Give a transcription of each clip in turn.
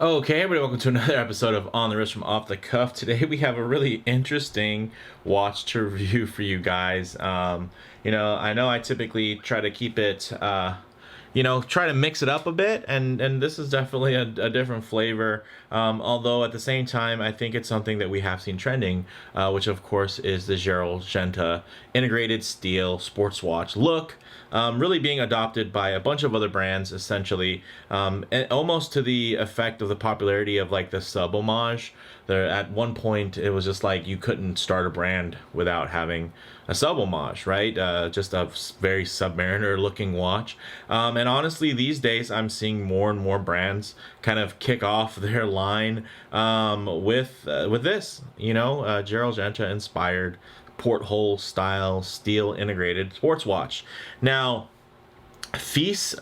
Okay, everybody, welcome to another episode of On the Wrist from Off the Cuff. Today we have a really interesting watch to review for you guys. I know I typically try to keep it, try to mix it up a bit, and this is definitely a different flavor. Although at the same time, I think it's something that we have seen trending, which of course is the Gerald Genta integrated steel sports watch look. Really being adopted by a bunch of other brands, essentially, and almost to the effect of the popularity of like the sub homage. There, at one point, it was just like you couldn't start a brand without having a sub homage, right? Just a very Submariner looking watch. And honestly, these days, I'm seeing more and more brands kind of kick off their line with this, Gerald Genta inspired porthole-style steel integrated sports watch. Now, Feice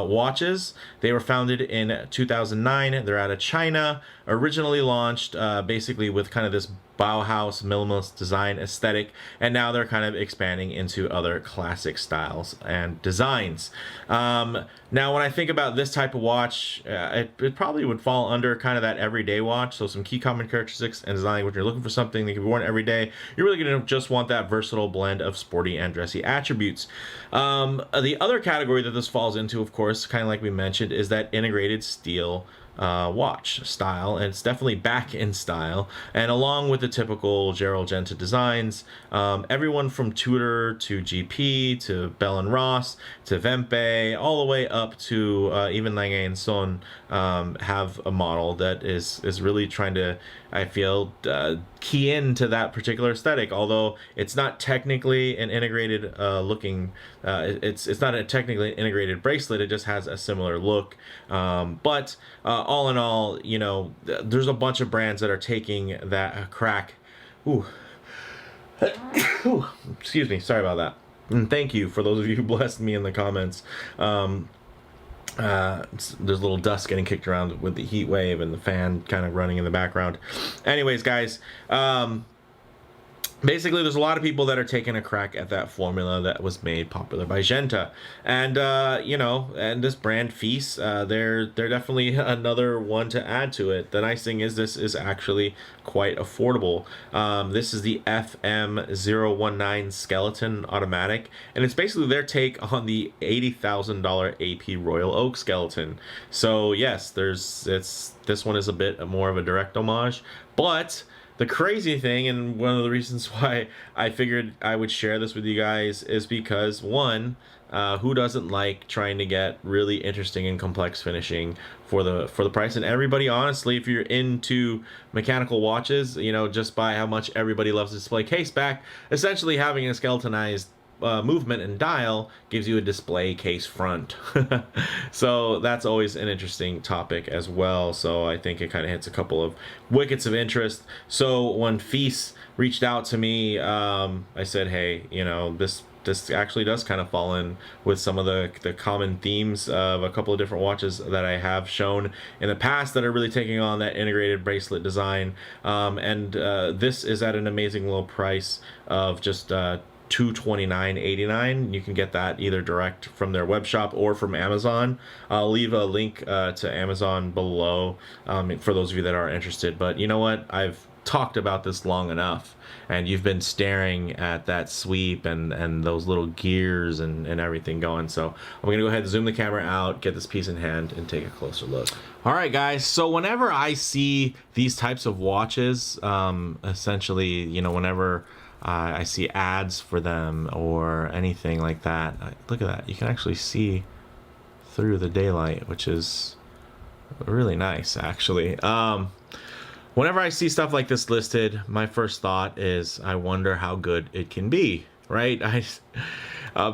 watches, they were founded in 2009. They're out of China, originally launched basically with kind of this Bauhaus minimalist design aesthetic, and now they're kind of expanding into other classic styles and designs. Now, when I think about this type of watch, it probably would fall under kind of that everyday watch. So some key common characteristics and design. When you're looking for something that can be worn every day, you're really going to just want that versatile blend of sporty and dressy attributes. The other category that this falls into, of course, kind of like we mentioned, is that integrated steel watch style, and it's definitely back in style. And along with the typical Gerald Genta designs, everyone from Tudor to GP to Bell and Ross to Vempe, all the way up to even Lange & Son, have a model that is really trying to, I feel, key into that particular aesthetic. Although it's not technically an integrated looking, it's not a technically integrated bracelet. It just has a similar look. But all in all, there's a bunch of brands that are taking that crack. Ooh. Excuse me. Sorry about that. And thank you for those of you who blessed me in the comments. There's a little dust getting kicked around with the heat wave and the fan kind of running in the background. Anyways, guys, basically there's a lot of people that are taking a crack at that formula that was made popular by Genta, and and this brand Feice, they're definitely another one to add to it. The nice thing is this is actually quite affordable. This is the FM019 Skeleton Automatic, and it's basically their take on the $80,000 AP Royal Oak Skeleton. So yes, this one is a bit more of a direct homage, but the crazy thing, and one of the reasons why I figured I would share this with you guys, is because one, who doesn't like trying to get really interesting and complex finishing for the price? And everybody, honestly, if you're into mechanical watches, just by how much everybody loves to display case back, essentially having a skeletonized movement and dial gives you a display case front. So that's always an interesting topic as well. So I think it kind of hits a couple of wickets of interest. So when Feice reached out to me, I said, hey, this actually does kind of fall in with some of the common themes of a couple of different watches that I have shown in the past that are really taking on that integrated bracelet design. And this is at an amazing low price of just $229.89. You can get that either direct from their web shop or from Amazon. I'll leave a link to Amazon below for those of you that are interested. But you know what? I've talked about this long enough, and you've been staring at that sweep and those little gears and everything going. So I'm gonna go ahead and zoom the camera out, get this piece in hand, and take a closer look. All right, guys, so whenever I see these types of watches, essentially, whenever I see ads for them or anything like that, look at that, you can actually see through the daylight, which is really nice, actually. Whenever I see stuff like this listed, my first thought is, I wonder how good it can be, right?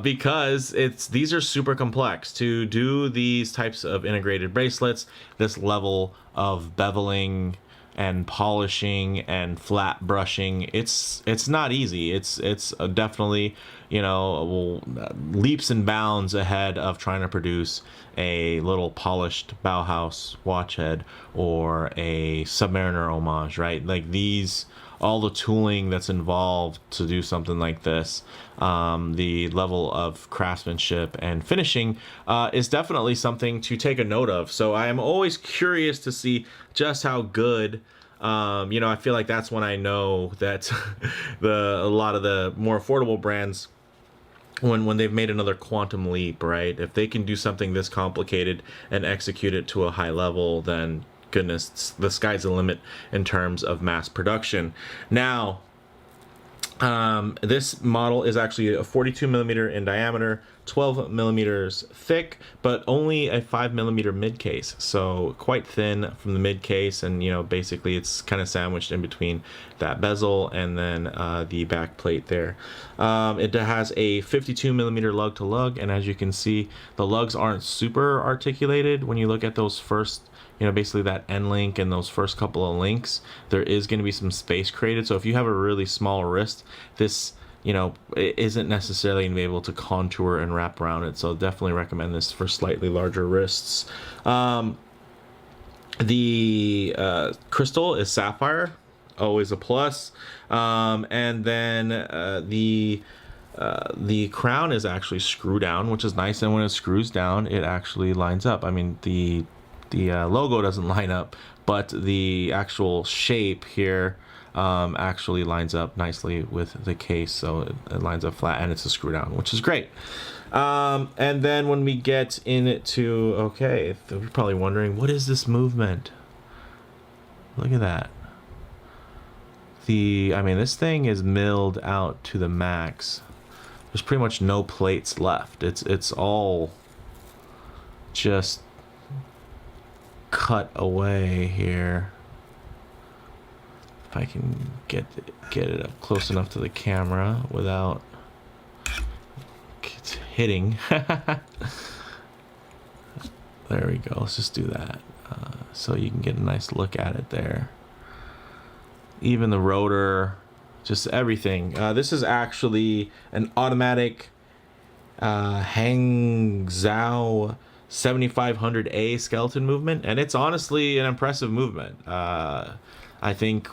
Because these are super complex. To do these types of integrated bracelets, this level of beveling and polishing and flat brushing, it's not easy. It's definitely leaps and bounds ahead of trying to produce a little polished Bauhaus watch head or a Submariner homage, right? Like, these all the tooling that's involved to do something like this, the level of craftsmanship and finishing is definitely something to take a note of. So I am always curious to see just how good. I feel like that's when I know that a lot of the more affordable brands, when they've made another quantum leap, right? If they can do something this complicated and execute it to a high level, then goodness, the sky's the limit in terms of mass production. Now, this model is actually a 42 millimeter in diameter, 12 millimeters thick, but only a 5 millimeter mid case. So quite thin from the mid case, and basically it's kind of sandwiched in between that bezel and then the back plate there. It has a 52 millimeter lug to lug, and as you can see, the lugs aren't super articulated. When you look at those first, basically that end link and those first couple of links, there is going to be some space created. So if you have a really small wrist, this, it isn't necessarily going to be able to contour and wrap around it. So definitely recommend this for slightly larger wrists. The crystal is sapphire, always a plus. And then the crown is actually screw down, which is nice. And when it screws down, it actually lines up. I mean, the logo doesn't line up, but the actual shape here actually lines up nicely with the case, so it lines up flat, and it's a screw down, which is great. And then when we get into, okay, you're probably wondering, what is this movement? Look at that. This thing is milled out to the max. There's pretty much no plates left. It's all just cut away here. If I can get it up close enough to the camera without it's hitting. There we go. Let's just do that so you can get a nice look at it there. Even the rotor, just everything. This is actually an automatic Hangzhou 7500A skeleton movement, and it's honestly an impressive movement. I think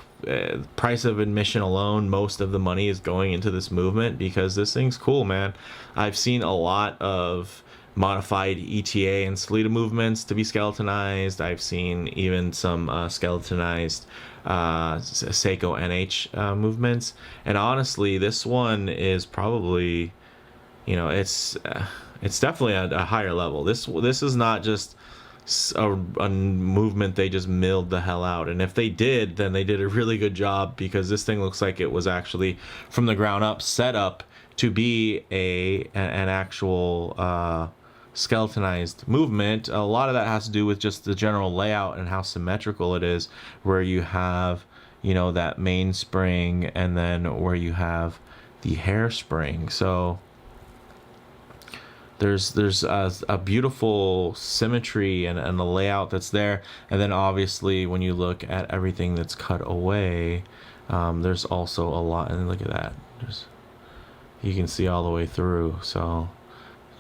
price of admission alone, most of the money is going into this movement because this thing's cool, man. I've seen a lot of modified ETA and Salida movements to be skeletonized. I've seen even some skeletonized Seiko NH movements, and honestly, this one is probably, it's definitely a higher level. This is not just a movement they just milled the hell out, and if they did, then they did a really good job, because this thing looks like it was actually from the ground up set up to be an actual skeletonized movement. A lot of that has to do with just the general layout and how symmetrical it is, where you have that mainspring and then where you have the hairspring. So there's a beautiful symmetry and a layout that's there, and then obviously when you look at everything that's cut away, there's also a lot, and look at that, you can see all the way through, so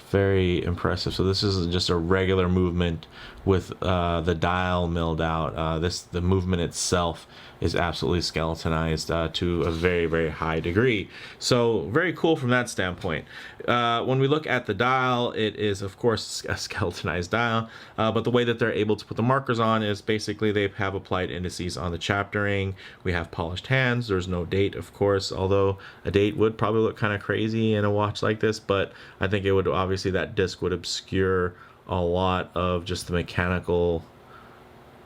very impressive. So this isn't just a regular movement with the dial milled out. The movement itself is absolutely skeletonized to a very, very high degree. So very cool from that standpoint. When we look at the dial, it is of course a skeletonized dial, but the way that they're able to put the markers on is basically they have applied indices on the chapter ring. We have polished hands. There's no date, of course, although a date would probably look kind of crazy in a watch like this, but I think it would, obviously that disc would obscure a lot of just the mechanical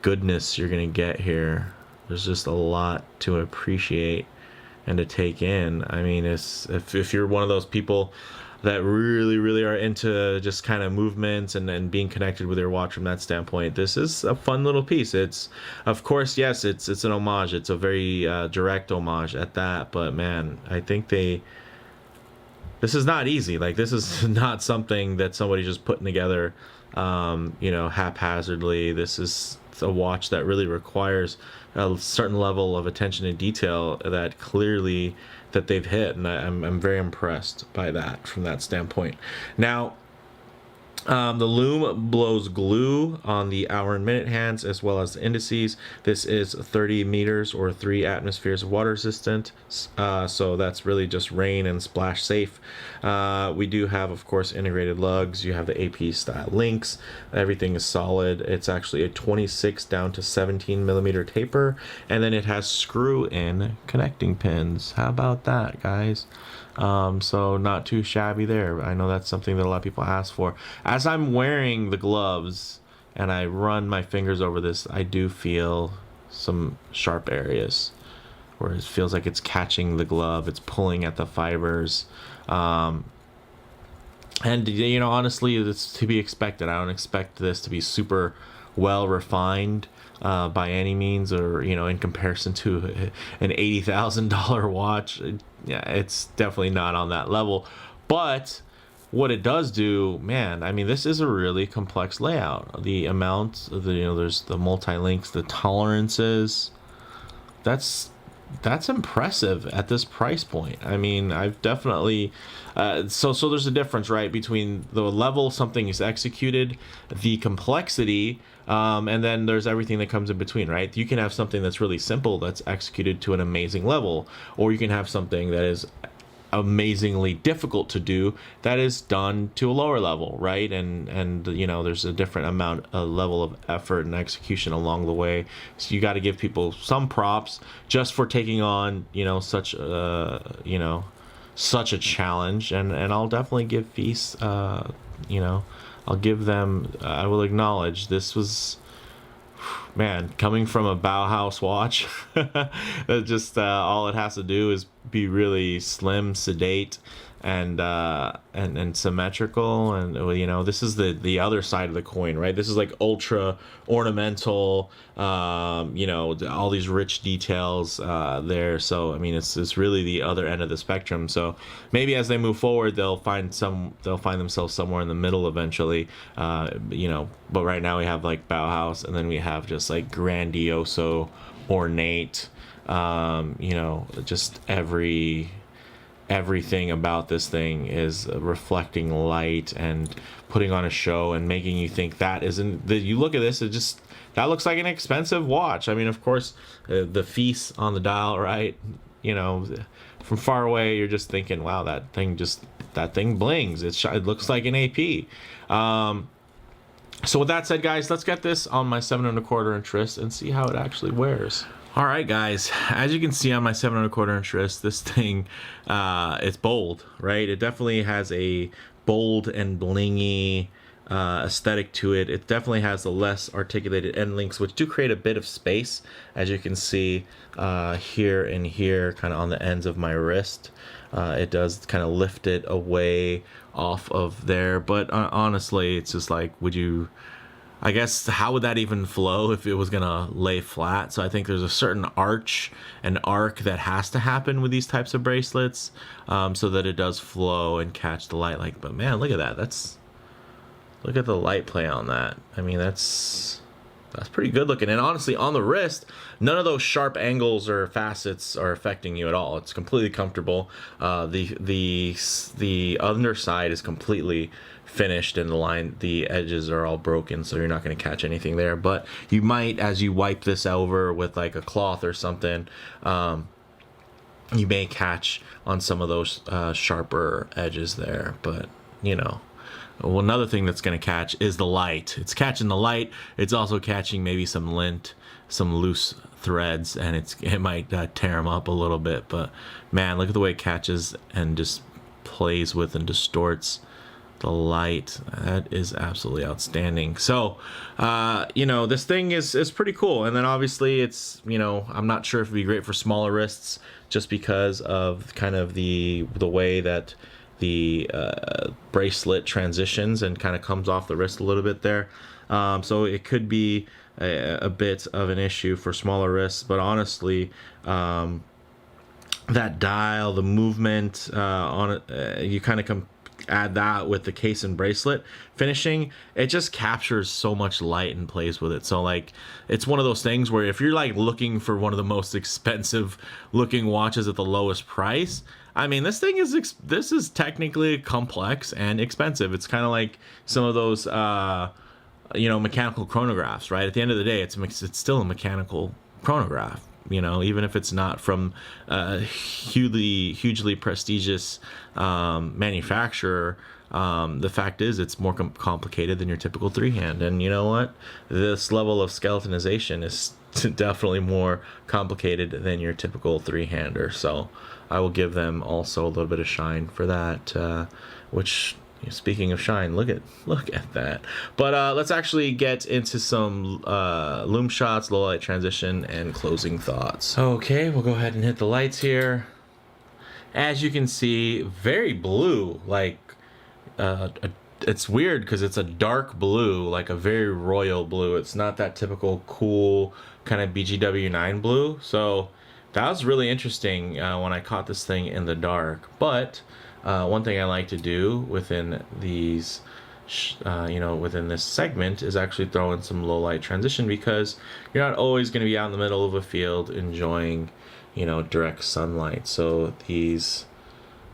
goodness you're gonna get here. There's just a lot to appreciate and to take in. I mean, if you're one of those people that really, really are into just kind of movements and being connected with your watch from that standpoint, this is a fun little piece. It's, of course, yes, it's an homage. It's a very direct homage at that, but man, I think this is not easy. Like, this is not something that somebody's just putting together, haphazardly. This is a watch that really requires a certain level of attention and detail that clearly that they've hit, and I'm very impressed by that from that standpoint. Now, The Lume blows glue on the hour and minute hands as well as the indices. This is 30 meters or 3 atmospheres of water resistant, so that's really just rain and splash safe. We do have, of course, integrated lugs. You have the AP style links. Everything is solid. It's actually a 26 down to 17 millimeter taper, and then it has screw-in connecting pins. How about that, guys? So not too shabby there. I know that's something that a lot of people ask for. As I'm wearing the gloves and I run my fingers over this, I do feel some sharp areas where it feels like it's catching the glove, it's pulling at the fibers. And you know, honestly, it's to be expected. I don't expect this to be super well refined by any means, or you know, in comparison to an $80,000 watch. Yeah, it's definitely not on that level. But what it does do, man, I mean, this is a really complex layout. The amount, you know, there's the multi-links, the tolerances. That's impressive at this price point. I mean, I've definitely so there's a difference, right, between the level something is executed, the complexity, and then there's everything that comes in between, right? You can have something that's really simple that's executed to an amazing level, or you can have something that is amazingly difficult to do that is done to a lower level, right? And you know, there's a different amount, a level of effort and execution along the way. So you got to give people some props just for taking on, you know, such a challenge. And I'll definitely give Feice, you know, I'll give them, I will acknowledge this was, man, coming from a Bauhaus watch, that just all it has to do is be really slim, sedate, and symmetrical. And you know, this is the other side of the coin, right? This is like ultra ornamental, you know, all these rich details there. So I mean, it's really the other end of the spectrum. So maybe as they move forward, they'll find themselves somewhere in the middle eventually, you know. But right now we have like Bauhaus, and then we have just like grandioso, ornate, you know, just everything about this thing is reflecting light and putting on a show and making you think that isn't that. You look at this, that looks like an expensive watch. I mean, of course, the Feice on the dial, right? You know, from far away, you're just thinking, wow, that thing blings. It looks like an AP. So with that said, guys, let's get this on my 7¼ inch wrist and see how it actually wears. All right, guys, as you can see on my 7¼ inch wrist, this thing, it's bold, right? It definitely has a bold and blingy aesthetic to it. It definitely has the less articulated end links, which do create a bit of space, as you can see here and here, kind of on the ends of my wrist. It does kind of lift it away off of there, but honestly, it's just like, I guess, how would that even flow if it was gonna lay flat? So I think there's a certain arch and arc that has to happen with these types of bracelets, so that it does flow and catch the light. Like, but man, look at that. Look at the light play on that. I mean, that's pretty good looking. And honestly, on the wrist, none of those sharp angles or facets are affecting you at all. It's completely comfortable. The underside is completely finished, and the edges are all broken, so you're not going to catch anything there. But you might, as you wipe this over with like a cloth or something, you may catch on some of those sharper edges there. But you know, well, another thing that's going to catch is the light. It's catching the light. It's also catching maybe some lint, some loose threads, and it might tear them up a little bit. But man, look at the way it catches and just plays with and distorts the light. That is absolutely outstanding. So you know, this thing is pretty cool. And then obviously it's, you know, I'm not sure if it'd be great for smaller wrists, just because of kind of the way that the bracelet transitions and kind of comes off the wrist a little bit there. So it could be a bit of an issue for smaller wrists. But honestly, that dial, the movement on it, you kind of add that with the case and bracelet finishing, it just captures so much light and plays with it. So like, it's one of those things where if you're like looking for one of the most expensive looking watches at the lowest price, I mean, this is technically complex and expensive. It's kind of like some of those mechanical chronographs, right? At the end of the day, it's still a mechanical chronograph. Even if it's not from a hugely prestigious manufacturer, the fact is it's more complicated than your typical three-hand. And you know what? This level of skeletonization is definitely more complicated than your typical three-hander. So I will give them also a little bit of shine for that, which... Speaking of shine, look at that. But let's actually get into some Lume shots, low light transition, and closing thoughts. Okay, we'll go ahead and hit the lights here. As you can see, very blue. Like it's weird because it's a dark blue, like a very royal blue. It's not that typical cool kind of BGW9 blue. So that was really interesting when I caught this thing in the dark. But one thing I like to do within these, within this segment is actually throw in some low light transition, because you're not always going to be out in the middle of a field enjoying, direct sunlight. So these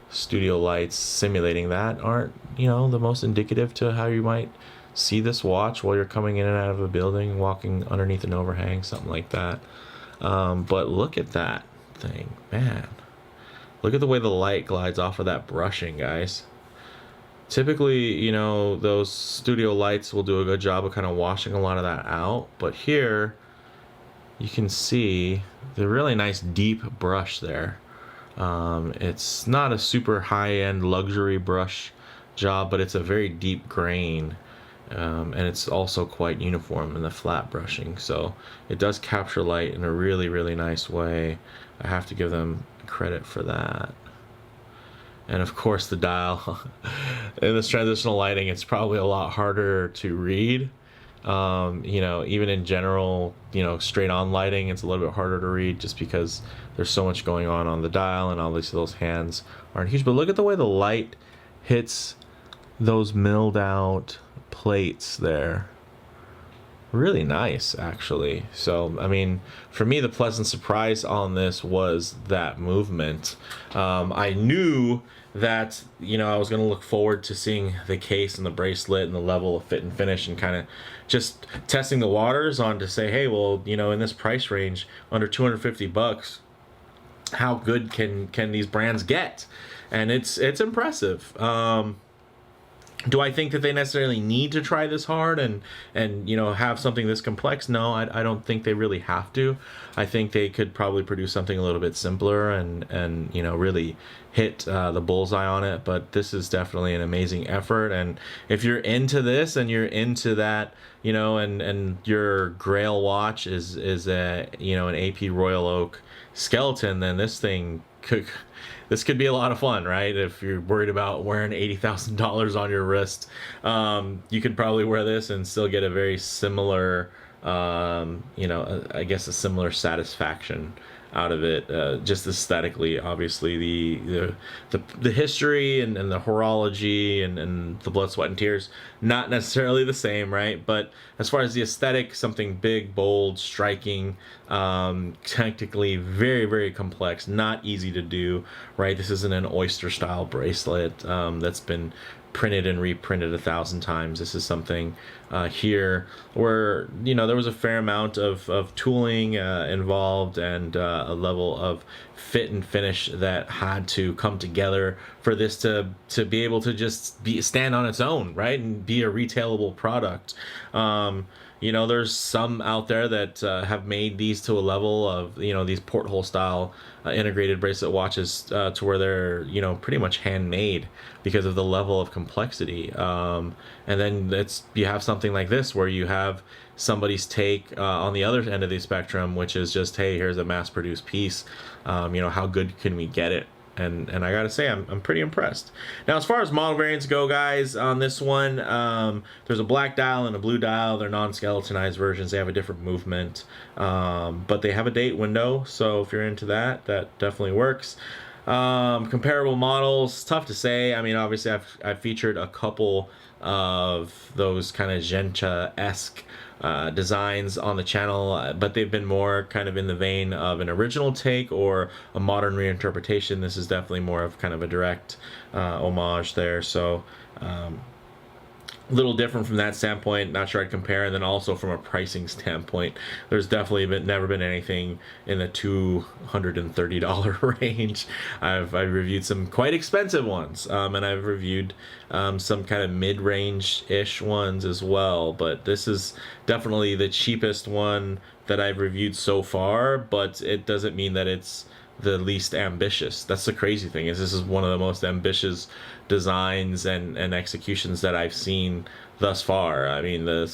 studio lights simulating that aren't, the most indicative to how you might see this watch while you're coming in and out of a building, walking underneath an overhang, something like that. But look at that thing, man. Look at the way the light glides off of that brushing, guys. Typically, those studio lights will do a good job of kind of washing a lot of that out. But here, you can see the really nice deep brush there. It's not a super high-end luxury brush job, but it's a very deep grain. And it's also quite uniform in the flat brushing. So it does capture light in a really, really nice way. I have to give them credit for that. And of course the dial in this transitional lighting, it's probably a lot harder to read. Even in general, straight on lighting, it's a little bit harder to read just because there's so much going on the dial, and obviously those hands aren't huge. But look at the way the light hits those milled out plates there. Really nice, actually. So, I mean, for me, the pleasant surprise on this was that movement. I knew that, I was going to look forward to seeing the case and the bracelet and the level of fit and finish, and kind of just testing the waters on to say, hey, well, in this price range, under $250, how good can these brands get? And it's impressive. Do I think that they necessarily need to try this hard and have something this complex? No, I don't think they really have to. I think they could probably produce something a little bit simpler and really hit the bullseye on it. But this is definitely an amazing effort. And if you're into this and you're into that, and your Grail watch is a an AP Royal Oak skeleton, then this could be a lot of fun, right? If you're worried about wearing $80,000 on your wrist, you could probably wear this and still get a very similar, I guess a similar satisfaction out of it, just aesthetically. Obviously, the history and the horology and the blood, sweat, and tears, not necessarily the same, right? But as far as the aesthetic, something big, bold, striking, technically very, very complex, not easy to do, right? This isn't an oyster style bracelet that's been printed and reprinted 1,000 times. This is something here where there was a fair amount of tooling involved, and a level of fit and finish that had to come together for this to be able to just stand on its own, right, and be a retailable product. There's some out there that have made these to a level of, these porthole style integrated bracelet watches to where they're, pretty much handmade because of the level of complexity. And then you have something like this where you have somebody's take on the other end of the spectrum, which is just, hey, here's a mass produced piece. How good can we get it? And I gotta say, I'm pretty impressed. Now, as far as model variants go, guys, on this one, there's a black dial and a blue dial. They're non-skeletonized versions. They have a different movement, but they have a date window. So if you're into that, that definitely works. Comparable models, tough to say. I mean, obviously I've featured a couple of those kind of Genta-esque designs on the channel, but they've been more kind of in the vein of an original take or a modern reinterpretation. This is definitely more of kind of a direct homage there. So little different from that standpoint. Not sure I'd compare. And then also from a pricing standpoint, there's definitely never been anything in the $230 range. I've reviewed some quite expensive ones, and I've reviewed some kind of mid-range ish ones as well, but this is definitely the cheapest one that I've reviewed so far, but it doesn't mean that it's the least ambitious. That's the crazy thing, is this is one of the most ambitious designs and executions that I've seen thus far. I mean, the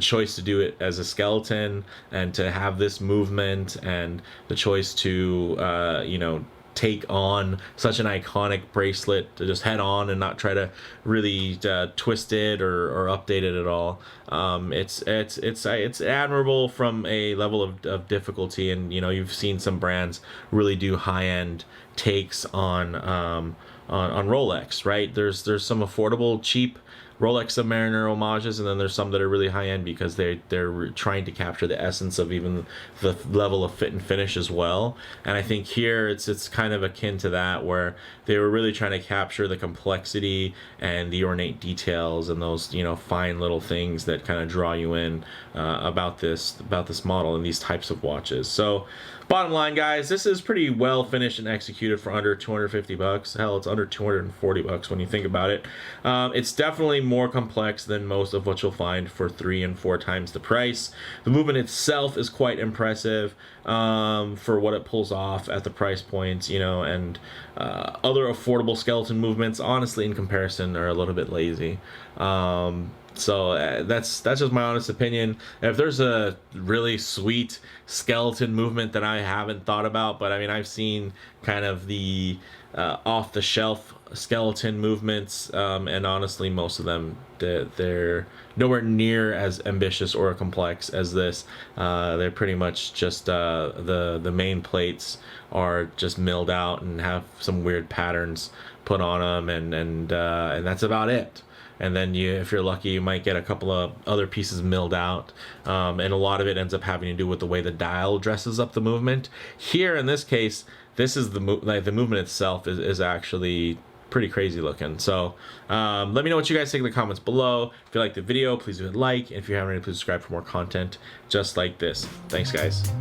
choice to do it as a skeleton and to have this movement, and the choice to you know, take on such an iconic bracelet to just head on and not try to really twist it or update it at all. It's admirable from a level of difficulty, and you know, you've seen some brands really do high-end takes on Rolex, right? There's some affordable, cheap Rolex Submariner homages, and then there's some that are really high end because they're trying to capture the essence of even the level of fit and finish as well. And I think here it's kind of akin to that, where they were really trying to capture the complexity and the ornate details and those, you know, fine little things that kind of draw you in about this model and these types of watches. So bottom line, guys, this is pretty well finished and executed for under 250 bucks. Hell, it's under 240 bucks when you think about it. It's definitely more complex than most of what you'll find for 3 and 4 times the price. The movement itself is quite impressive for what it pulls off at the price points, you know, and other affordable skeleton movements, honestly, in comparison, are a little bit lazy. So that's just my honest opinion. If there's a really sweet skeleton movement that I haven't thought about, but I mean, I've seen kind of the off-the-shelf skeleton movements, and honestly, most of them, they're nowhere near as ambitious or complex as this. They're pretty much just the main plates are just milled out and have some weird patterns put on them, and that's about it. And then if you're lucky, you might get a couple of other pieces milled out, and a lot of it ends up having to do with the way the dial dresses up the movement. Here, in this case, this is the movement itself is actually pretty crazy looking. So let me know what you guys think in the comments below. If you like the video, please do a like, and if you haven't already, please subscribe for more content just like this. Thanks, guys.